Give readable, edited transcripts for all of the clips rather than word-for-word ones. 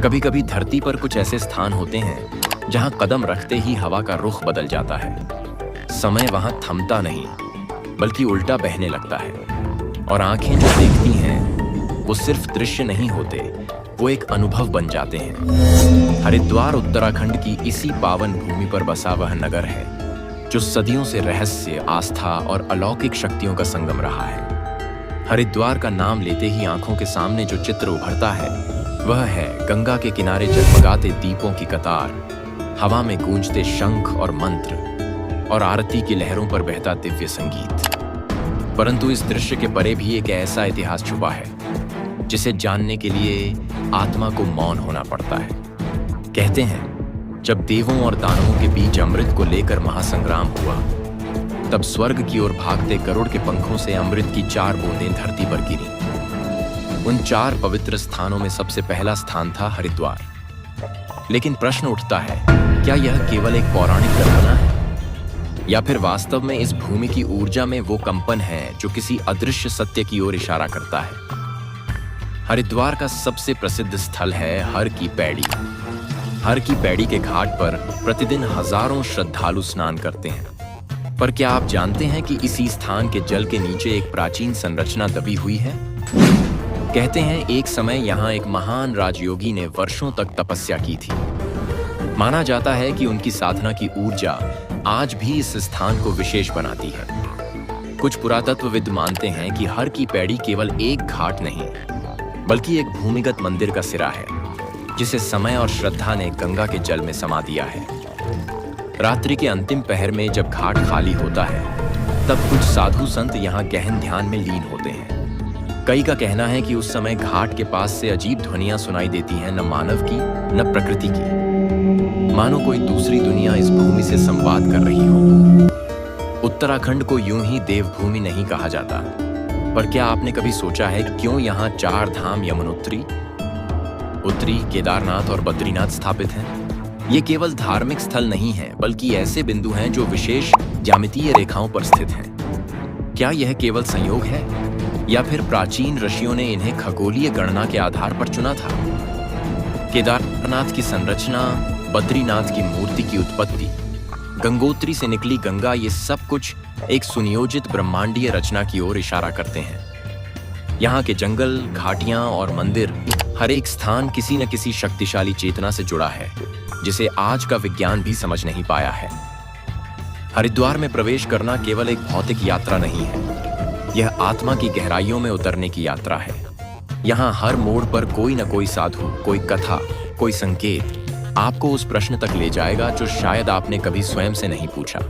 कभी कभी धरती पर कुछ ऐसे स्थान होते हैं जहां कदम रखते ही हवा का रुख बदल जाता है। समय वहां थमता नहीं बल्कि उल्टा बहने लगता है और आंखें जो देखती हैं वो सिर्फ दृश्य नहीं होते, वो एक अनुभव बन जाते हैं। हरिद्वार उत्तराखंड की इसी पावन भूमि पर बसा वह नगर है जो सदियों से रहस्य, आस्था और अलौकिक शक्तियों का संगम रहा है। हरिद्वार का नाम लेते ही आंखों के सामने जो चित्र उभरता है वह है गंगा के किनारे जगमगाते दीपों की कतार, हवा में गूंजते शंख और मंत्र और आरती की लहरों पर बहता दिव्य संगीत। परंतु इस दृश्य के परे भी एक ऐसा इतिहास छुपा है जिसे जानने के लिए आत्मा को मौन होना पड़ता है। कहते हैं जब देवों और दानवों के बीच अमृत को लेकर महासंग्राम हुआ, तब स्वर्ग की ओर भागते गरुड़ के पंखों से अमृत की 4 बूंदें धरती पर गिरी। उन 4 पवित्र स्थानों में सबसे पहला स्थान था हरिद्वार। लेकिन प्रश्न उठता है, क्या यह केवल एक पौराणिक कल्पना है या फिर वास्तव में इस भूमि की ऊर्जा में वो कंपन है जो किसी अदृश्य सत्य की ओर इशारा करता है? हरिद्वार का सबसे प्रसिद्ध स्थल है हर की पैड़ी। हर की पैड़ी के घाट पर प्रतिदिन हजारों श्रद्धालु स्नान करते हैं। पर क्या आप जानते हैं कि इसी स्थान के जल के नीचे एक प्राचीन संरचना दबी हुई है? कहते हैं एक समय यहाँ एक महान राजयोगी ने वर्षों तक तपस्या की थी। माना जाता है कि उनकी साधना की ऊर्जा आज भी इस स्थान को विशेष बनाती है। कुछ पुरातत्वविद मानते हैं कि हर की पैड़ी केवल एक घाट नहीं बल्कि एक भूमिगत मंदिर का सिरा है जिसे समय और श्रद्धा ने गंगा के जल में समा दिया है। रात्रि के अंतिम पहर में जब घाट खाली होता है तब कुछ साधु संत यहाँ गहन ध्यान में लीन होते हैं। कई का कहना है कि उस समय घाट के पास से अजीब ध्वनियां सुनाई देती हैं, न मानव की न प्रकृति की, मानो कोई दूसरी दुनिया इस भूमि से संवाद कर रही हो। उत्तराखंड को यूं ही देवभूमि नहीं कहा जाता, पर क्या आपने कभी सोचा है क्यों यहाँ 4 धाम यमुनोत्री, उत्तरी, केदारनाथ और बद्रीनाथ स्थापित हैं? ये केवल धार्मिक स्थल नहीं है बल्कि ऐसे बिंदु हैं जो विशेष ज्यामितीय रेखाओं पर स्थित हैं। क्या यह केवल संयोग है या फिर प्राचीन ऋषियों ने इन्हें खगोलीय गणना के आधार पर चुना था? केदारनाथ की संरचना, बद्रीनाथ की मूर्ति की उत्पत्ति, गंगोत्री से निकली गंगा, ये सब कुछ एक सुनियोजित ब्रह्मांडीय रचना की ओर इशारा करते हैं। यहाँ के जंगल, घाटियां और मंदिर, हर एक स्थान किसी न किसी शक्तिशाली चेतना से जुड़ा है जिसे आज का विज्ञान भी समझ नहीं पाया है। हरिद्वार में प्रवेश करना केवल एक भौतिक यात्रा नहीं है, यह आत्मा की गहराइयों में उतरने की यात्रा है। यहाँ हर मोड़ पर कोई न कोई साधु, कोई कथा, कोई संकेत आपको उस प्रश्न तक ले जाएगा जो शायद आपने कभी स्वयं से नहीं पूछा।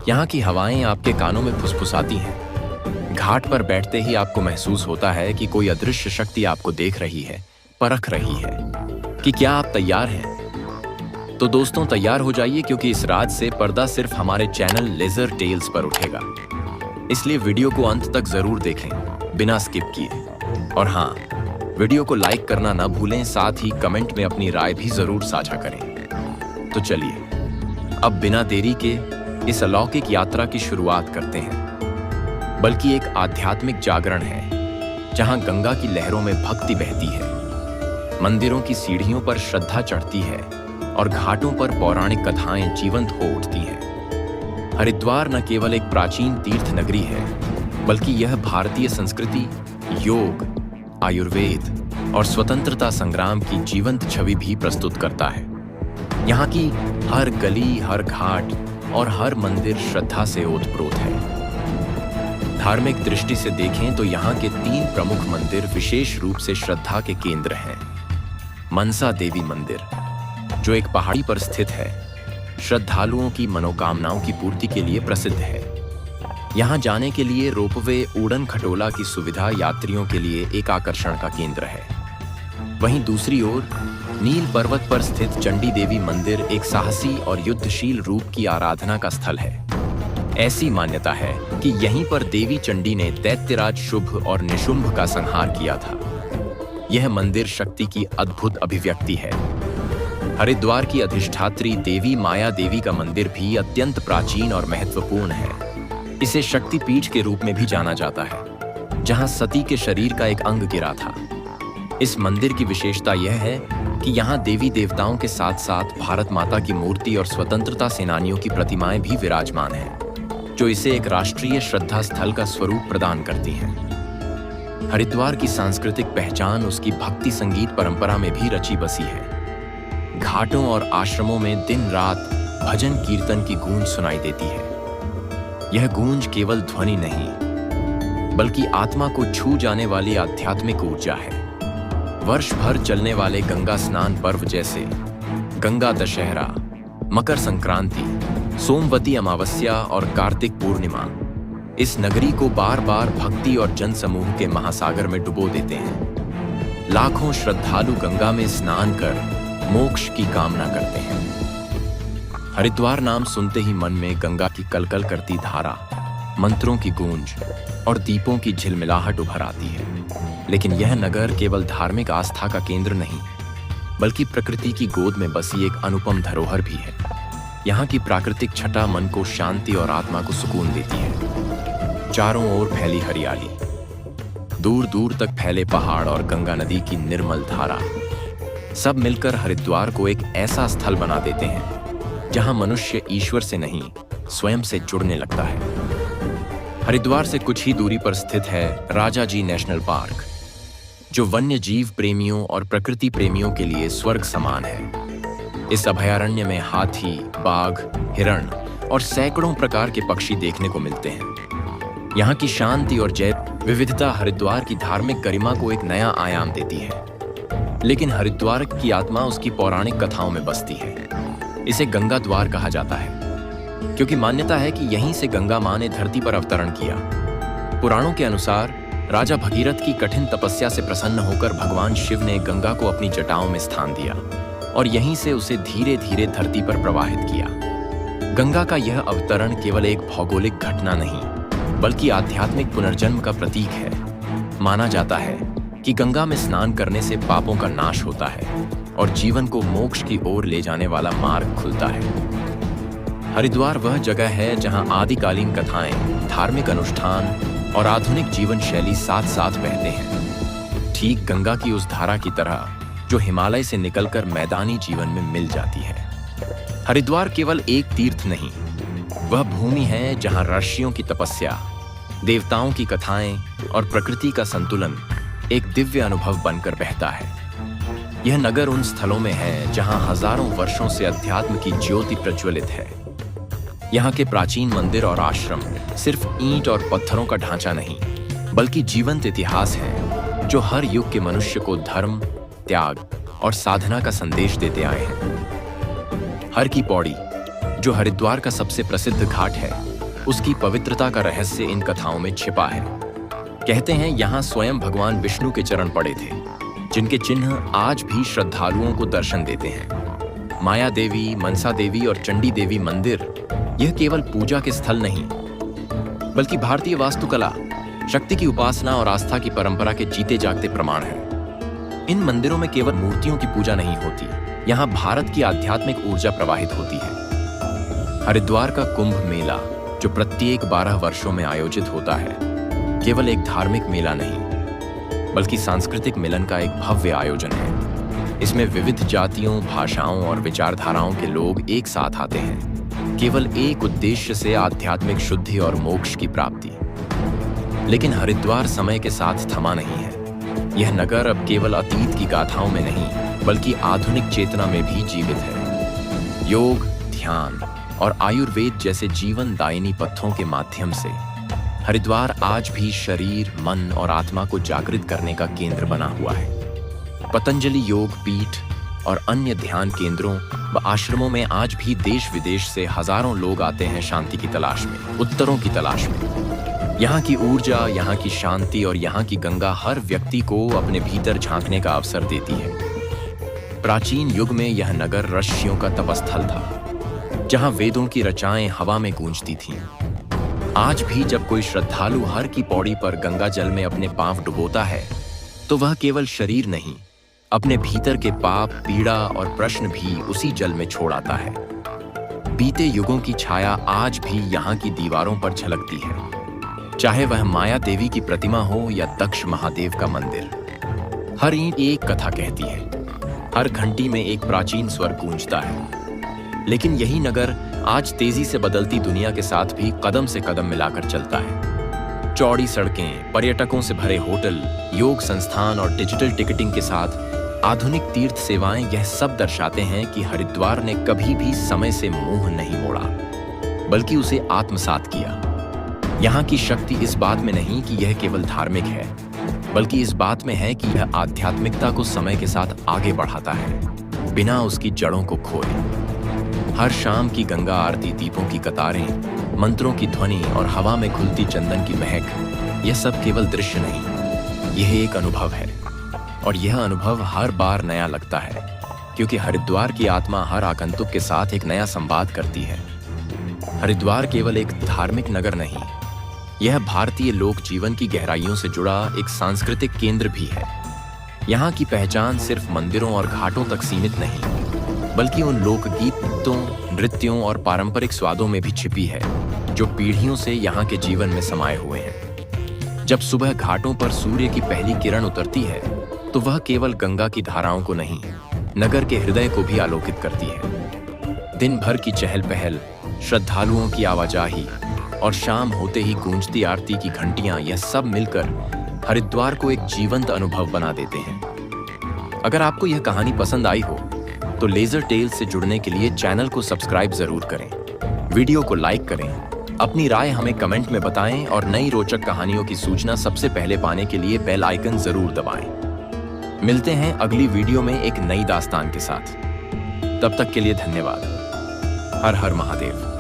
यहाँ की हवाएं आपके कानों में फुसफुसाती हैं। घाट पर बैठते ही आपको महसूस होता है कि कोई अदृश्य शक्ति आपको देख रही है, परख रही है कि क्या आप तैयार हैं। तो दोस्तों तैयार हो जाइए, क्योंकि इस रात से पर्दा सिर्फ हमारे चैनल लेजर टेल्स पर उठेगा। इसलिए वीडियो को अंत तक जरूर देखें बिना स्किप किए। और हाँ, वीडियो को लाइक करना ना भूलें, साथ ही कमेंट में अपनी राय भी जरूर साझा करें। तो चलिए अब बिना देरी के इस अलौकिक यात्रा की शुरुआत करते हैं। बल्कि एक आध्यात्मिक जागरण है जहां गंगा की लहरों में भक्ति बहती है, मंदिरों की सीढ़ियों पर श्रद्धा चढ़ती है और घाटों पर पौराणिक कथाएं जीवंत हो उठती हैं। हरिद्वार न केवल एक प्राचीन तीर्थ नगरी है बल्कि यह भारतीय संस्कृति, योग, आयुर्वेद और स्वतंत्रता संग्राम की जीवंत छवि भी प्रस्तुत करता है। यहाँ की हर गली, हर घाट और हर मंदिर श्रद्धा से ओतप्रोत है। धार्मिक दृष्टि से देखें तो यहाँ के 3 प्रमुख मंदिर विशेष रूप से श्रद्धा के केंद्र हैं। मनसा देवी मंदिर, जो एक पहाड़ी पर स्थित है, श्रद्धालुओं की मनोकामनाओं की पूर्ति के लिए प्रसिद्ध है। यहाँ जाने के लिए रोपवे, उड़न खटोला की सुविधा यात्रियों के लिए एक आकर्षण का केंद्र है। वहीं दूसरी ओर नील पर्वत पर स्थित चंडी देवी मंदिर एक साहसी और युद्धशील रूप की आराधना का स्थल है। ऐसी मान्यता है कि यहीं पर देवी चंडी ने दैत्यराज शुभ और निशुंभ का संहार किया था। यह मंदिर शक्ति की अद्भुत अभिव्यक्ति है। हरिद्वार की अधिष्ठात्री देवी माया देवी का मंदिर भी अत्यंत प्राचीन और महत्वपूर्ण है। इसे शक्तिपीठ के रूप में भी जाना जाता है, जहां सती के शरीर का एक अंग गिरा था। इस मंदिर की विशेषता यह है कि यहाँ देवी देवताओं के साथ साथ भारत माता की मूर्ति और स्वतंत्रता सेनानियों की प्रतिमाएं भी विराजमान हैं, जो इसे एक राष्ट्रीय श्रद्धा स्थल का स्वरूप प्रदान करती हैं। हरिद्वार की सांस्कृतिक पहचान उसकी भक्ति संगीत परंपरा में भी रची बसी है। घाटों और आश्रमों में दिन रात भजन कीर्तन की गूंज सुनाई देती है। यह गूंज केवल ध्वनि नहीं, बल्कि आत्मा को छू जाने वाली आध्यात्मिक ऊर्जा है। वर्ष भर चलने वाले गंगा स्नान पर्व जैसे गंगा दशहरा, मकर संक्रांति, सोमवती अमावस्या और कार्तिक पूर्णिमा इस नगरी को बार बार भक्ति और जनसमूह के महासागर में डुबो देते हैं। लाखों श्रद्धालु गंगा में स्नान कर मोक्ष की कामना करते हैं। हरिद्वार नाम सुनते ही मन में गंगा की कलकल करती धारा, मंत्रों की गूंज और दीपों की झिलमिलाहट उभर आती है। लेकिन यह नगर केवल धार्मिक आस्था का केंद्र नहीं, बल्कि प्रकृति की गोद में बसी एक अनुपम धरोहर भी है। यहाँ की प्राकृतिक छटा मन को शांति और आत्मा को सुकून देती है। चारों ओर फैली हरियाली, दूर दूर तक फैले पहाड़ और गंगा नदी की निर्मल धारा, सब मिलकर हरिद्वार को एक ऐसा स्थल बना देते हैं जहां मनुष्य ईश्वर से नहीं, स्वयं से जुड़ने लगता है। हरिद्वार से कुछ ही दूरी पर स्थित है राजाजी नेशनल पार्क, जो वन्य जीव प्रेमियों और प्रकृति प्रेमियों के लिए स्वर्ग समान है। इस अभयारण्य में हाथी, बाघ, हिरण और सैकड़ों प्रकार के पक्षी देखने को मिलते हैं। यहाँ की शांति और जैव विविधता हरिद्वार की धार्मिक गरिमा को एक नया आयाम देती है। लेकिन हरिद्वार की आत्मा उसकी पौराणिक कथाओं में बसती है। इसे गंगा द्वार कहा जाता है, क्योंकि मान्यता है कि यहीं से गंगा मां ने धरती पर अवतरण किया। पुराणों के अनुसार राजा भगीरथ की कठिन तपस्या से प्रसन्न होकर भगवान शिव ने गंगा को अपनी जटाओं में स्थान दिया और यहीं से उसे धीरे धीरे धरती पर प्रवाहित किया। गंगा का यह अवतरण केवल एक भौगोलिक घटना नहीं, बल्कि आध्यात्मिक पुनर्जन्म का प्रतीक है। माना जाता है कि गंगा में स्नान करने से पापों का नाश होता है और जीवन को मोक्ष की ओर ले जाने वाला मार्ग खुलता है। हरिद्वार वह जगह है जहां आदिकालीन कथाएं, धार्मिक अनुष्ठान और आधुनिक जीवन शैली साथ साथ बहते हैं, ठीक गंगा की उस धारा की तरह जो हिमालय से निकलकर मैदानी जीवन में मिल जाती है। हरिद्वार केवल एक तीर्थ नहीं, वह भूमि है जहां ऋषियों की तपस्या, देवताओं की कथाएं और प्रकृति का संतुलन एक दिव्य अनुभव बनकर बहता है। यह नगर उन स्थलों में है जहां हजारों वर्षों से अध्यात्म की ज्योति प्रज्वलित है। यहाँ के प्राचीन मंदिर और आश्रम सिर्फ ईंट और पत्थरों का ढांचा नहीं, बल्कि जीवंत इतिहास है जो हर युग के मनुष्य को धर्म, त्याग और साधना का संदेश देते आए हैं। हर की पौड़ी, जो हरिद्वार का सबसे प्रसिद्ध घाट है, उसकी पवित्रता का रहस्य इन कथाओं में छिपा है। कहते हैं यहाँ स्वयं भगवान विष्णु के चरण पड़े थे, जिनके चिन्ह आज भी श्रद्धालुओं को दर्शन देते हैं। माया देवी, मनसा देवी और चंडी देवी मंदिर यह केवल पूजा के स्थल नहीं, बल्कि भारतीय वास्तुकला, शक्ति की उपासना और आस्था की परंपरा के जीते जागते प्रमाण हैं। इन मंदिरों में केवल मूर्तियों की पूजा नहीं होती, यहाँ भारत की आध्यात्मिक ऊर्जा प्रवाहित होती है। हरिद्वार का कुंभ मेला, जो प्रत्येक 12 वर्षों में आयोजित होता है, केवल एक धार्मिक मेला नहीं, बल्कि सांस्कृतिक मिलन का एक भव्य आयोजन है। इसमें विविध जातियों, भाषाओं और विचारधाराओं के लोग एक साथ आते हैं, केवल एक उद्देश्य से, आध्यात्मिक शुद्धि और मोक्ष की प्राप्ति। लेकिन हरिद्वार समय के साथ थमा नहीं है। यह नगर अब केवल अतीत की गाथाओं में नहीं, बल्कि आधुनिक चेतना में भी जीवित है। योग, ध्यान और आयुर्वेद जैसे जीवन दायिनी पथों के माध्यम से हरिद्वार आज भी शरीर, मन और आत्मा को जागृत करने का केंद्र बना हुआ है। पतंजलि योग पीठ और अन्य ध्यान केंद्रों व आश्रमों में आज भी देश विदेश से हजारों लोग आते हैं शांति की तलाश में, उत्तरों की तलाश में। यहाँ की ऊर्जा, यहाँ की शांति और यहाँ की गंगा हर व्यक्ति को अपने भीतर झांकने का अवसर देती है। प्राचीन युग में यह नगर ऋषियों का तपस्थल था, जहाँ वेदों की रचाएं हवा में गूंजती थीं। आज भी जब कोई श्रद्धालु हर की पौड़ी पर गंगा जल में अपने पांव डुबोता है, तो वह केवल शरीर नहीं, अपने भीतर के पाप, पीड़ा और प्रश्न भी उसी जल में छोड़ आता है। बीते युगों की छाया आज भी यहाँ की दीवारों पर झलकती है, चाहे वह माया देवी की प्रतिमा हो या दक्ष महादेव का मंदिर। हर ईंट एक कथा कहती है, हर घंटी में एक प्राचीन स्वर गूंजता है। लेकिन यही नगर आज तेजी से बदलती दुनिया के साथ भी कदम से कदम मिलाकर चलता है। चौड़ी सड़कें, पर्यटकों से भरे होटल, योग संस्थान और डिजिटल टिकटिंग के साथ आधुनिक तीर्थ सेवाएं यह सब दर्शाते हैं कि हरिद्वार ने कभी भी समय से मुंह नहीं मोड़ा, बल्कि उसे आत्मसात किया। यहाँ की शक्ति इस बात में नहीं कि यह केवल धार्मिक है, बल्कि इस बात में है कि यह आध्यात्मिकता को समय के साथ आगे बढ़ाता है, बिना उसकी जड़ों को खोए। हर शाम की गंगा आरती, दीपों की कतारें, मंत्रों की ध्वनि और हवा में घुलती चंदन की महक, यह सब केवल दृश्य नहीं, यह एक अनुभव है। और यह अनुभव हर बार नया लगता है, क्योंकि हरिद्वार की आत्मा हर आगंतुक के साथ एक नया संवाद करती है। हरिद्वार केवल एक धार्मिक नगर नहीं, यह भारतीय लोक जीवन की गहराइयों से जुड़ा एक सांस्कृतिक केंद्र भी है। यहाँ की पहचान सिर्फ मंदिरों और घाटों तक सीमित नहीं, बल्कि उन लोकगीतों, नृत्यों और पारंपरिक स्वादों में भी छिपी है, जो पीढ़ियों से यहाँ के जीवन में समाये हुए हैं। जब सुबह घाटों पर सूर्य की पहली किरण उतरती है, तो वह केवल गंगा की धाराओं को नहीं, नगर के हृदय को भी आलोकित करती है। दिन भर की चहल पहल, श्रद्धालुओं की आवाजाही और शाम होते ही गूंजती आरती की घंटियां, यह सब मिलकर हरिद्वार को एक जीवंत अनुभव बना देते हैं। अगर आपको यह कहानी पसंद आई हो, तो लेजर टेल्स से जुड़ने के लिए चैनल को सब्सक्राइब जरूर करें, वीडियो को लाइक करें, अपनी राय हमें कमेंट में बताएं और नई रोचक कहानियों की सूचना सबसे पहले पाने के लिए बेल आइकन जरूर दबाएं। मिलते हैं अगली वीडियो में एक नई दास्तान के साथ। तब तक के लिए धन्यवाद। हर हर महादेव।